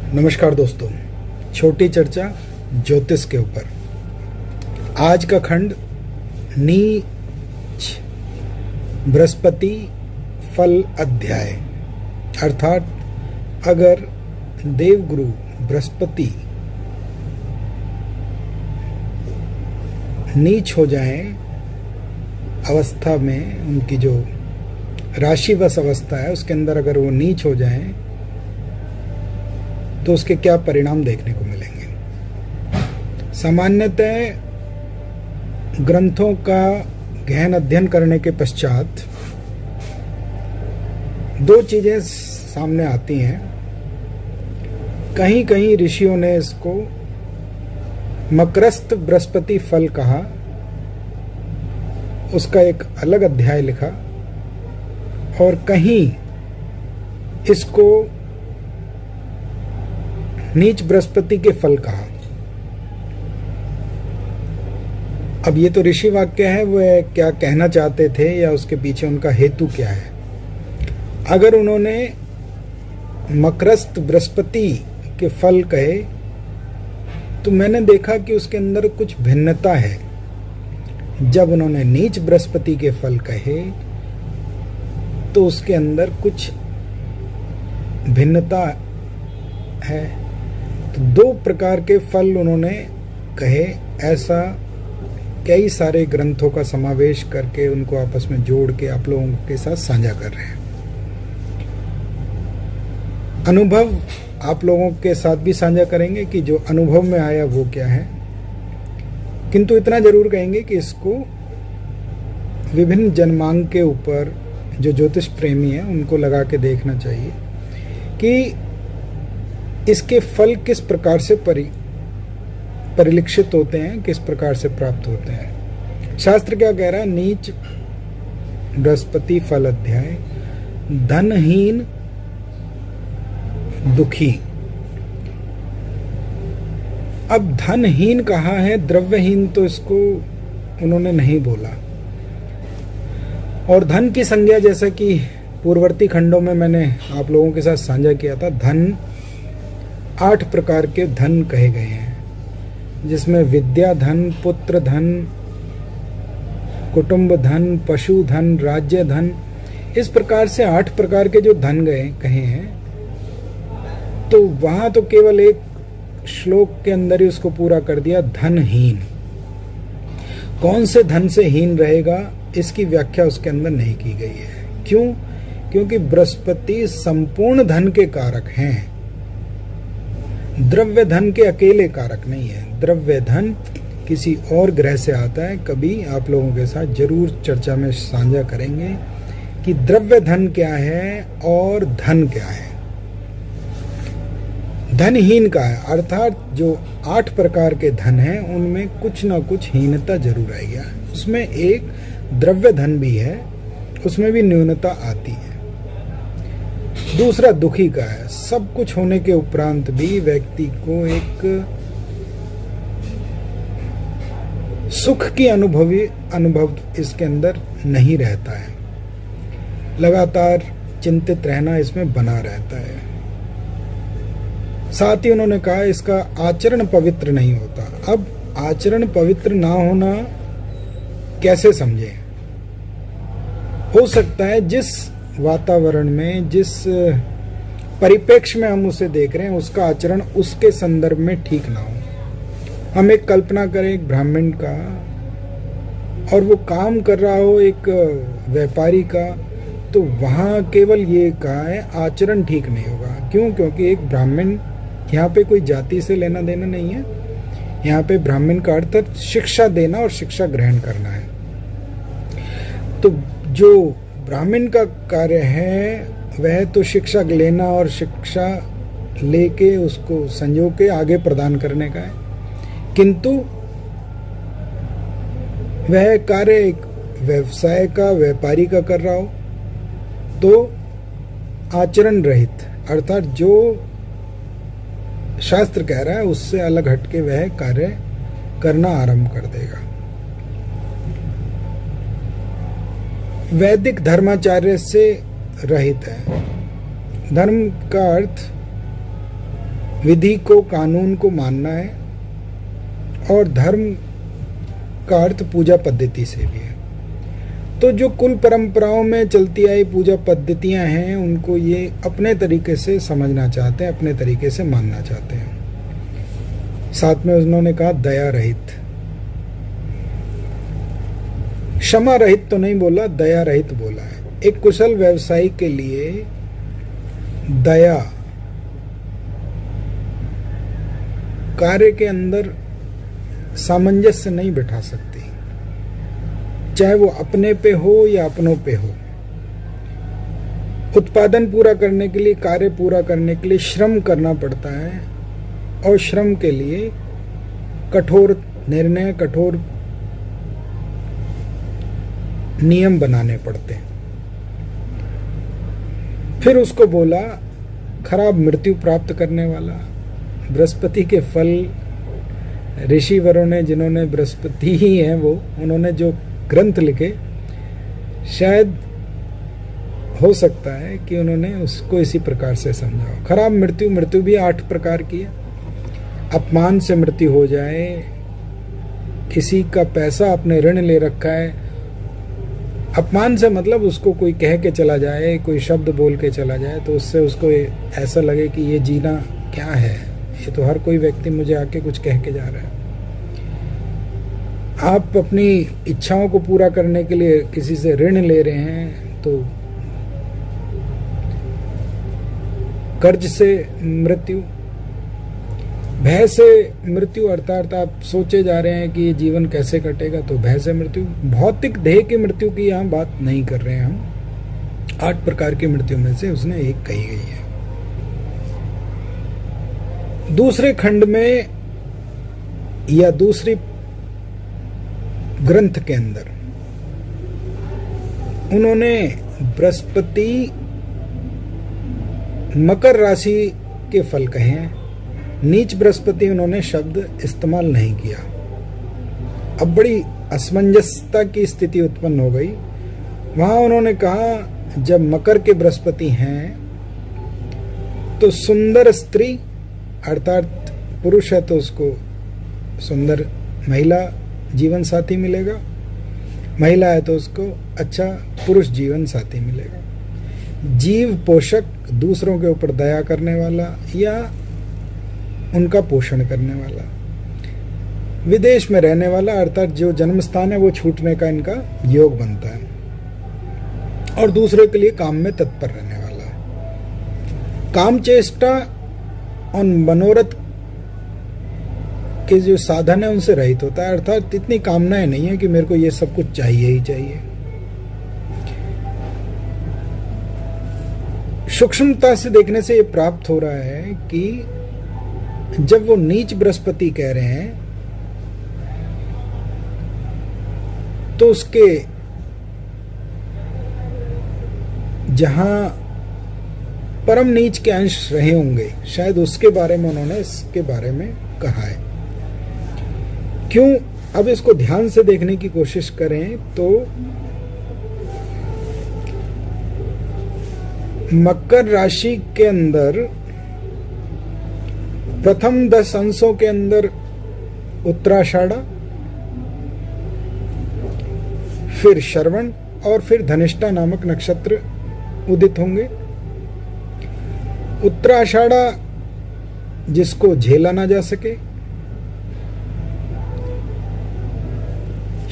नमस्कार दोस्तों, छोटी चर्चा ज्योतिष के ऊपर। आज का खंड नीच बृहस्पति फल अध्याय, अर्थात अगर देवगुरु बृहस्पति नीच हो जाएं अवस्था में, उनकी जो राशिवश अवस्था है उसके अंदर अगर वो नीच हो जाएं तो उसके क्या परिणाम देखने को मिलेंगे। सामान्यतः ग्रंथों का गहन अध्ययन करने के पश्चात दो चीजें सामने आती हैं। कहीं कहीं ऋषियों ने इसको मकरस्थ बृहस्पति फल कहा, उसका एक अलग अध्याय लिखा, और कहीं इसको नीच बृहस्पति के फल कहा। अब ये तो ऋषि वाक्य है, वह क्या कहना चाहते थे या उसके पीछे उनका हेतु क्या है। अगर उन्होंने मकरस्थ बृहस्पति के फल कहे तो मैंने देखा कि उसके अंदर कुछ भिन्नता है। जब उन्होंने नीच बृहस्पति के फल कहे तो उसके अंदर कुछ भिन्नता है। तो दो प्रकार के फल उन्होंने कहे, ऐसा कई सारे ग्रंथों का समावेश करके उनको आपस में जोड़ के आप लोगों के साथ साझा कर रहे हैं। अनुभव आप लोगों के साथ भी साझा करेंगे कि जो अनुभव में आया वो क्या है, किंतु इतना जरूर कहेंगे कि इसको विभिन्न जन्मांक के ऊपर जो ज्योतिष प्रेमी हैं उनको लगा के देखना चाहिए कि इसके फल किस प्रकार से परिलक्षित होते हैं, किस प्रकार से प्राप्त होते हैं। शास्त्र क्या कह रहा है? नीच बृहस्पति फल अध्याय, धनहीन दुखी। अब धनहीन कहा है, द्रव्यहीन तो इसको उन्होंने नहीं बोला। और धन की संज्ञा, जैसा कि पूर्ववर्ती खंडों में मैंने आप लोगों के साथ साझा किया था, धन 8 प्रकार के धन कहे गए हैं, जिसमें विद्या धन, पुत्र धन, कुटुंब धन, पशु धन, राज्य धन, इस प्रकार से 8 प्रकार के जो धन कहे हैं। तो वहां तो केवल एक श्लोक के अंदर ही उसको पूरा कर दिया, धनहीन। कौन से धन से हीन रहेगा इसकी व्याख्या उसके अंदर नहीं की गई है। क्यों? क्योंकि बृहस्पति संपूर्ण धन के कारक हैं, द्रव्य धन के अकेले कारक नहीं है। द्रव्य धन किसी और ग्रह से आता है, कभी आप लोगों के साथ जरूर चर्चा में साझा करेंगे कि द्रव्य धन क्या है और धन क्या है। धनहीन का है, अर्थात जो 8 प्रकार के धन हैं उनमें कुछ ना कुछ हीनता जरूर आएगी। उसमें एक द्रव्य धन भी है, उसमें भी न्यूनता आती है। दूसरा दुखी का है, सब कुछ होने के उपरांत भी व्यक्ति को एक सुख की अनुभव इसके अंदर नहीं रहता है, लगातार चिंतित रहना इसमें बना रहता है। साथ ही उन्होंने कहा इसका आचरण पवित्र नहीं होता। अब आचरण पवित्र ना होना कैसे समझे? हो सकता है जिस वातावरण में, जिस परिप्रेक्ष्य में हम उसे देख रहे हैं, उसका आचरण उसके संदर्भ में ठीक ना हो। हम एक कल्पना करें एक ब्राह्मण का, और वो काम कर रहा हो एक व्यापारी का, तो वहां केवल ये कहा है आचरण ठीक नहीं होगा। क्यों? क्योंकि एक ब्राह्मण, यहाँ पे कोई जाति से लेना देना नहीं है। यहाँ पे ब्राह्मण का अर्थ शिक्षा देना और शिक्षा ग्रहण करना है। तो जो ब्राह्मण का कार्य है वह तो शिक्षा लेना और शिक्षा लेके उसको संजो के आगे प्रदान करने का है, किंतु वह कार्य एक व्यवसाय का, व्यापारी का कर रहा हो तो आचरण रहित, अर्थात जो शास्त्र कह रहा है उससे अलग हटके वह कार्य करना आरंभ कर देगा। वैदिक धर्माचार्य से रहित है। धर्म का अर्थ विधि को, कानून को मानना है, और धर्म का अर्थ पूजा पद्धति से भी है। तो जो कुल परंपराओं में चलती आई पूजा पद्धतियां हैं, उनको ये अपने तरीके से समझना चाहते हैं, अपने तरीके से मानना चाहते हैं। साथ में उन्होंने कहा दया रहित, क्षमा रहित तो नहीं बोला, दया रहित बोला है। एक कुशल व्यवसायी के लिए दया कार्य के अंदर सामंजस्य नहीं बिठा सकती, चाहे वो अपने पे हो या अपनों पे हो। उत्पादन पूरा करने के लिए, कार्य पूरा करने के लिए श्रम करना पड़ता है, और श्रम के लिए कठोर निर्णय, कठोर नियम बनाने पड़ते हैं। फिर उसको बोला खराब मृत्यु प्राप्त करने वाला। बृहस्पति के फल ऋषिवरों ने, जिन्होंने बृहस्पति ही हैं वो, उन्होंने जो ग्रंथ लिखे, शायद हो सकता है कि उन्होंने उसको इसी प्रकार से समझा हो। खराब मृत्यु, मृत्यु भी 8 प्रकार की है। अपमान से मृत्यु हो जाए, किसी का पैसा आपने ऋण ले रखा है, अपमान से मतलब उसको कोई कह के चला जाए, कोई शब्द बोल के चला जाए, तो उससे उसको ऐसा लगे कि ये जीना क्या है, ये तो हर कोई व्यक्ति मुझे आके कुछ कह के जा रहा है। आप अपनी इच्छाओं को पूरा करने के लिए किसी से ऋण ले रहे हैं, तो कर्ज से मृत्यु, भय से मृत्यु, अर्थात आप सोचे जा रहे हैं कि ये जीवन कैसे कटेगा, तो भय से मृत्यु। भौतिक देह की मृत्यु की यहाँ बात नहीं कर रहे हैं हम, 8 प्रकार की मृत्यु में से उसने एक कही गई है। दूसरे खंड में या दूसरी ग्रंथ के अंदर उन्होंने बृहस्पति मकर राशि के फल कहे हैं। नीच बृहस्पति उन्होंने शब्द इस्तेमाल नहीं किया। अब बड़ी असमंजसता की स्थिति उत्पन्न हो गई। वहां उन्होंने कहा जब मकर के बृहस्पति हैं तो सुंदर स्त्री, अर्थात पुरुष है तो उसको सुंदर महिला जीवन साथी मिलेगा, महिला है तो उसको अच्छा पुरुष जीवन साथी मिलेगा। जीव पोषक, दूसरों के ऊपर दया करने वाला या उनका पोषण करने वाला। विदेश में रहने वाला, अर्थात जो जन्म स्थान है वो छूटने का इनका योग बनता है। और दूसरे के लिए काम में तत्पर रहने वाला। काम चेष्टा और मनोरथ के जो साधन है उनसे रहित होता है, अर्थात इतनी कामनाएं नहीं है कि मेरे को ये सब कुछ चाहिए ही चाहिए। सूक्ष्मता से देखने से ये प्राप्त हो रहा है कि जब वो नीच बृहस्पति कह रहे हैं तो उसके जहां परम नीच के अंश रहे होंगे, शायद उसके बारे में उन्होंने इसके बारे में कहा है। क्यों? अब इसको ध्यान से देखने की कोशिश करें तो मकर राशि के अंदर प्रथम 10 अंशों के अंदर उत्तराषाढ़ा, फिर श्रवण और फिर धनिष्ठा नामक नक्षत्र उदित होंगे। उत्तराषाढ़ा जिसको झेला ना जा सके,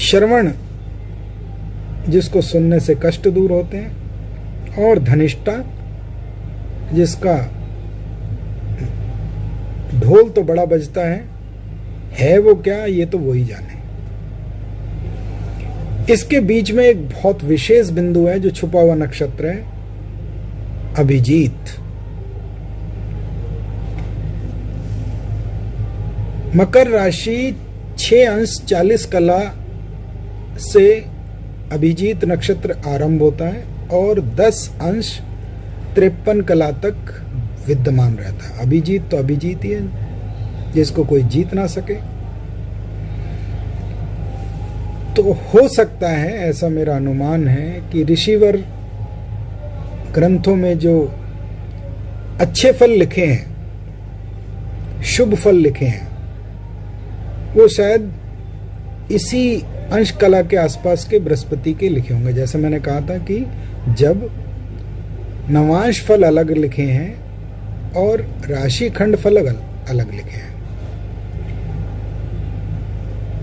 श्रवण जिसको सुनने से कष्ट दूर होते हैं, और धनिष्ठा जिसका ढोल तो बड़ा बजता है वो क्या, ये तो वही जाने। इसके बीच में एक बहुत विशेष बिंदु है जो छुपा हुआ नक्षत्र है, अभिजीत। मकर राशि 6 अंश 40 कला से अभिजीत नक्षत्र आरंभ होता है और 10 अंश 53 कला तक विद्यमान रहता है। अभिजीत तो अभिजीत ही है, जिसको कोई जीत ना सके। तो हो सकता है, ऐसा मेरा अनुमान है, कि ऋषिवर ग्रंथों में जो अच्छे फल लिखे हैं शुभ फल लिखे हैं वो शायद इसी अंश कला के आसपास के बृहस्पति के लिखे होंगे। जैसे मैंने कहा था कि जब नवांश फल अलग लिखे हैं और राशि खंड फल अलग लिखे हैं।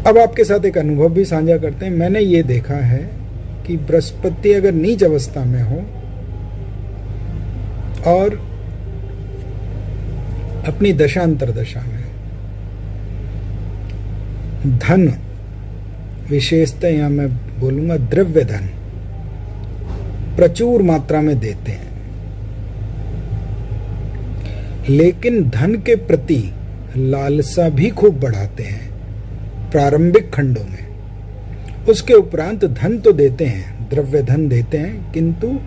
अब आपके साथ एक अनुभव भी साझा करते हैं। मैंने ये देखा है कि बृहस्पति अगर नीच अवस्था में हो और अपनी दशा अंतरदशा में धन, विशेषतः यहां मैं बोलूंगा द्रव्य धन, प्रचुर मात्रा में देते हैं, लेकिन धन के प्रति लालसा भी खूब बढ़ाते हैं प्रारंभिक खंडों में। उसके उपरांत धन तो देते हैं, द्रव्य धन देते हैं, किंतु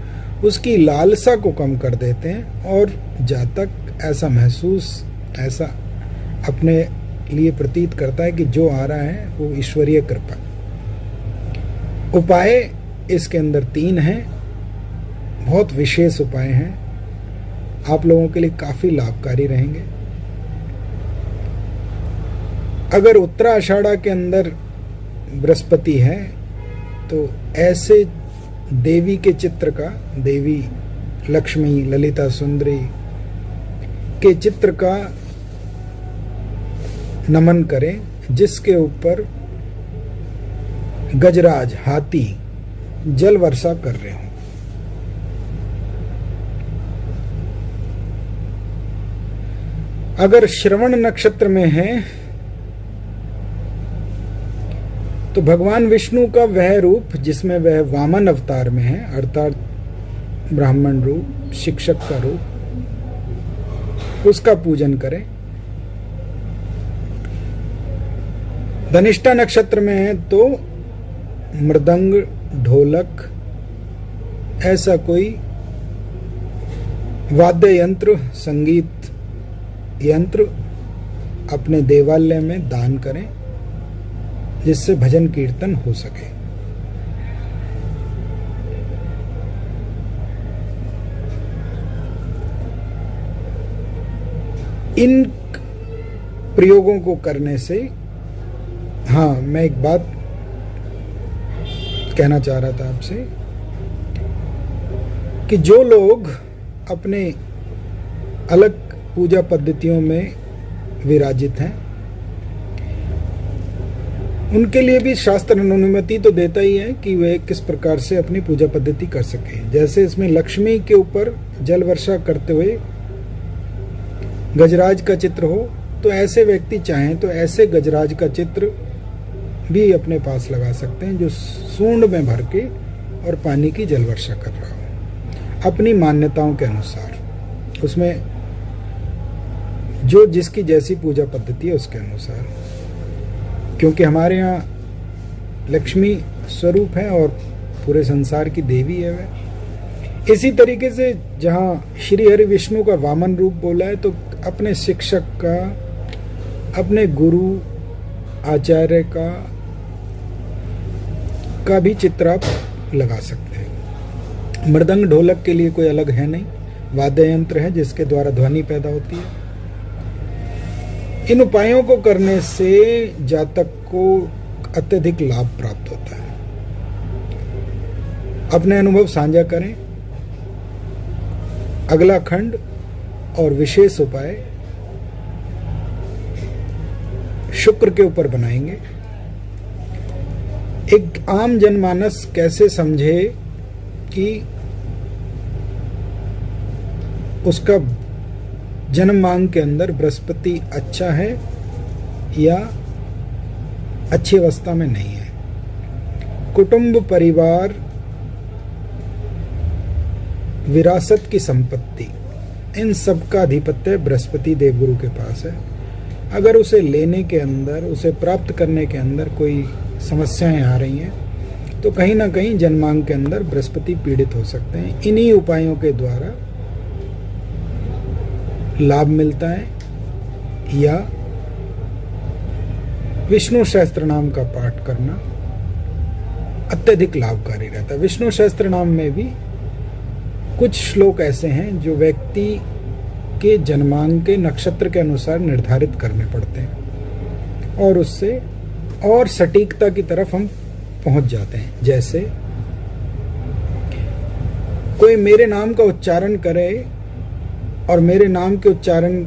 उसकी लालसा को कम कर देते हैं और जातक ऐसा महसूस, ऐसा अपने लिए प्रतीत करता है कि जो आ रहा है वो ईश्वरीय कृपा। उपाय इसके अंदर 3 हैं, बहुत विशेष उपाय हैं, आप लोगों के लिए काफी लाभकारी रहेंगे। अगर उत्तराषाढ़ा के अंदर बृहस्पति है तो ऐसे देवी के चित्र का, देवी लक्ष्मी, ललिता सुंदरी के चित्र का नमन करें जिसके ऊपर गजराज, हाथी जल वर्षा कर रहे हों। अगर श्रवण नक्षत्र में है तो भगवान विष्णु का वह रूप जिसमें वह वामन अवतार में है, अर्थात ब्राह्मण रूप, शिक्षक का रूप, उसका पूजन करें। धनिष्ठा नक्षत्र में है तो मृदंग, ढोलक, ऐसा कोई वाद्य यंत्र, संगीत यंत्र अपने देवालय में दान करें जिससे भजन कीर्तन हो सके। इन प्रयोगों को करने से, हाँ, मैं एक बात कहना चाह रहा था आपसे कि जो लोग अपने अलग पूजा पद्धतियों में विराजित हैं उनके लिए भी शास्त्र अनुमति तो देता ही है कि वे किस प्रकार से अपनी पूजा पद्धति कर सकें। जैसे इसमें लक्ष्मी के ऊपर जल वर्षा करते हुए गजराज का चित्र हो तो ऐसे व्यक्ति चाहें तो ऐसे गजराज का चित्र भी अपने पास लगा सकते हैं जो सूंड में भर के और पानी की जल वर्षा कर रहा हो अपनी मान्यताओं के अनुसार, उसमें जो जिसकी जैसी पूजा पद्धति है उसके अनुसार, क्योंकि हमारे यहाँ लक्ष्मी स्वरूप है और पूरे संसार की देवी है वह। इसी तरीके से जहाँ श्री हरि विष्णु का वामन रूप बोला है तो अपने शिक्षक का, अपने गुरु आचार्य का भी चित्र आप लगा सकते हैं। मृदंग ढोलक के लिए कोई अलग है नहीं, वाद्य यंत्र है जिसके द्वारा ध्वनि पैदा होती है। इन उपायों को करने से जातक को अत्यधिक लाभ प्राप्त होता है। अपने अनुभव साझा करें। अगला खंड और विशेष उपाय शुक्र के ऊपर बनाएंगे। एक आम जनमानस कैसे समझे कि उसका जन्मांक के अंदर बृहस्पति अच्छा है या अच्छी अवस्था में नहीं है। कुटुंब, परिवार, विरासत की संपत्ति, इन सब का अधिपत्य बृहस्पति देवगुरु के पास है। अगर उसे लेने के अंदर, उसे प्राप्त करने के अंदर कोई समस्याएं आ रही हैं तो कहीं ना कहीं जन्मांक के अंदर बृहस्पति पीड़ित हो सकते हैं। इन्हीं उपायों के द्वारा लाभ मिलता है या विष्णु सहस्त्र नाम का पाठ करना अत्यधिक लाभकारी रहता है। विष्णु सहस्त्र नाम में भी कुछ श्लोक ऐसे हैं जो व्यक्ति के जन्मांक के नक्षत्र के अनुसार निर्धारित करने पड़ते हैं और उससे और सटीकता की तरफ हम पहुंच जाते हैं। जैसे कोई मेरे नाम का उच्चारण करे और मेरे नाम के उच्चारण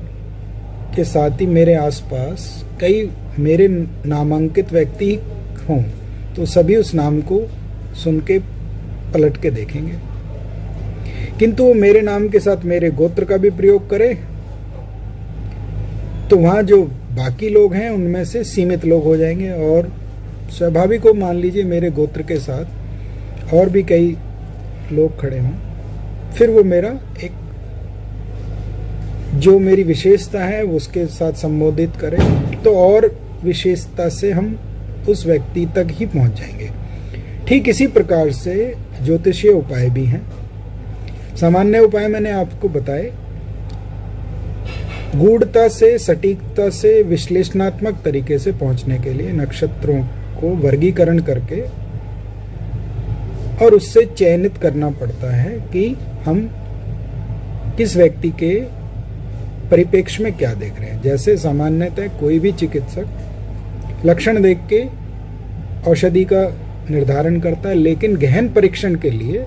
के साथ ही मेरे आसपास कई मेरे नामांकित व्यक्ति हों तो सभी उस नाम को सुन के पलट के देखेंगे, किंतु वो मेरे नाम के साथ मेरे गोत्र का भी प्रयोग करे तो वहां जो बाकी लोग हैं उनमें से सीमित लोग हो जाएंगे और स्वाभाविक हो, मान लीजिए मेरे गोत्र के साथ और भी कई लोग खड़े हों, फिर वो मेरा एक जो मेरी विशेषता है उसके साथ संबोधित करें तो और विशेषता से हम उस व्यक्ति तक ही पहुंच जाएंगे। ठीक इसी प्रकार से ज्योतिषीय उपाय भी हैं। सामान्य उपाय मैंने आपको बताए, गूढ़ता से सटीकता से विश्लेषणात्मक तरीके से पहुंचने के लिए नक्षत्रों को वर्गीकरण करके और उससे चयनित करना पड़ता है कि हम किस व्यक्ति के परिप्रेक्ष्य में क्या देख रहे हैं। जैसे सामान्यतः कोई भी चिकित्सक लक्षण देख के औषधि का निर्धारण करता है, लेकिन गहन परीक्षण के लिए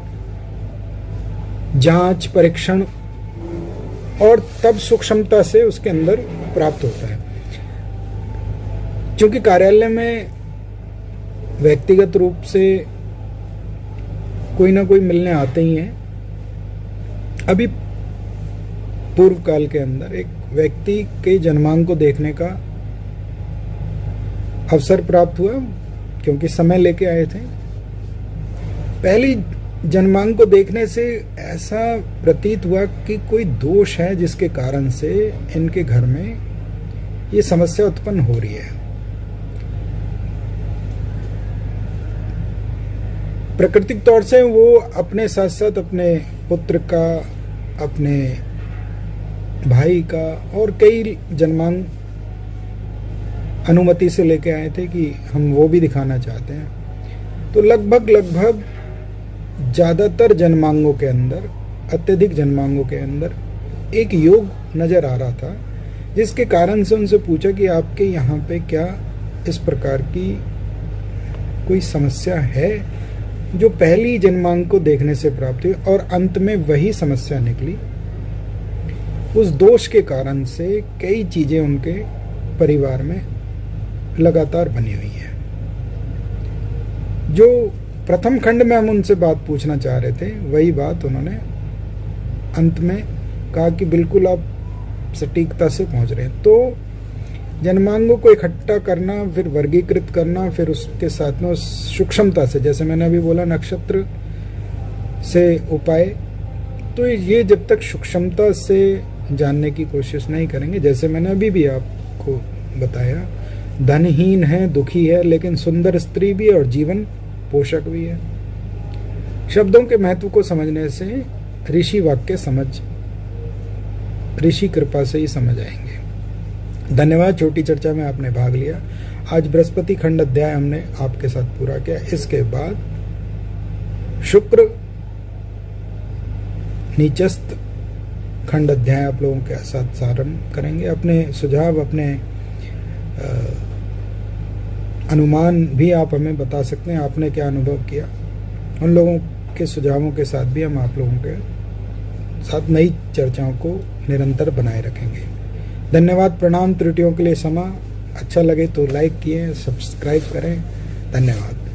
जांच परीक्षण और तब सूक्ष्मता से उसके अंदर प्राप्त होता है। क्योंकि कार्यालय में व्यक्तिगत रूप से कोई ना कोई मिलने आते ही हैं। अभी पूर्व काल के अंदर एक व्यक्ति के जन्मांक को देखने का अवसर प्राप्त हुआ, क्योंकि समय लेके आए थे। पहली जन्मांक को देखने से ऐसा प्रतीत हुआ कि कोई दोष है जिसके कारण से इनके घर में ये समस्या उत्पन्न हो रही है। प्राकृतिक तौर से वो अपने साथ साथ अपने पुत्र का, अपने भाई का और कई जन्मांक अनुमति से लेके आए थे कि हम वो भी दिखाना चाहते हैं। तो लगभग ज्यादातर जन्मांगों के अंदर, अत्यधिक जन्मांगों के अंदर एक योग नजर आ रहा था, जिसके कारण से उनसे पूछा कि आपके यहाँ पे क्या इस प्रकार की कोई समस्या है जो पहली जन्मांक को देखने से प्राप्त हुई, और अंत में वही समस्या निकली। उस दोष के कारण से कई चीजें उनके परिवार में लगातार बनी हुई हैं। जो प्रथम खंड में हम उनसे बात पूछना चाह रहे थे, वही बात उन्होंने अंत में कहा कि बिल्कुल आप सटीकता से पहुंच रहे हैं। तो जन्मांगों को इकट्ठा करना, फिर वर्गीकृत करना, फिर उसके साथ में सूक्ष्मता से, जैसे मैंने अभी बोला नक्षत्र से उपाय, तो ये जब तक सूक्ष्मता से जानने की कोशिश नहीं करेंगे, जैसे मैंने अभी भी आपको बताया, धनहीन है, दुखी है, लेकिन सुंदर स्त्री भी है और जीवन पोषक भी है। शब्दों के महत्व को समझने से ऋषि वाक्य समझ, ऋषि कृपा से ही समझ आएंगे। धन्यवाद, छोटी चर्चा में आपने भाग लिया। आज बृहस्पति खंड अध्याय हमने आपके साथ पूरा किया। इसके बाद शुक्र नीचस्थ खंड अध्याय आप लोगों के साथ सारण करेंगे। अपने सुझाव, अपने अनुमान भी आप हमें बता सकते हैं, आपने क्या अनुभव किया। उन लोगों के सुझावों के साथ भी हम आप लोगों के साथ नई चर्चाओं को निरंतर बनाए रखेंगे। धन्यवाद, प्रणाम। त्रुटियों के लिए क्षमा। अच्छा लगे तो लाइक किए, सब्सक्राइब करें। धन्यवाद।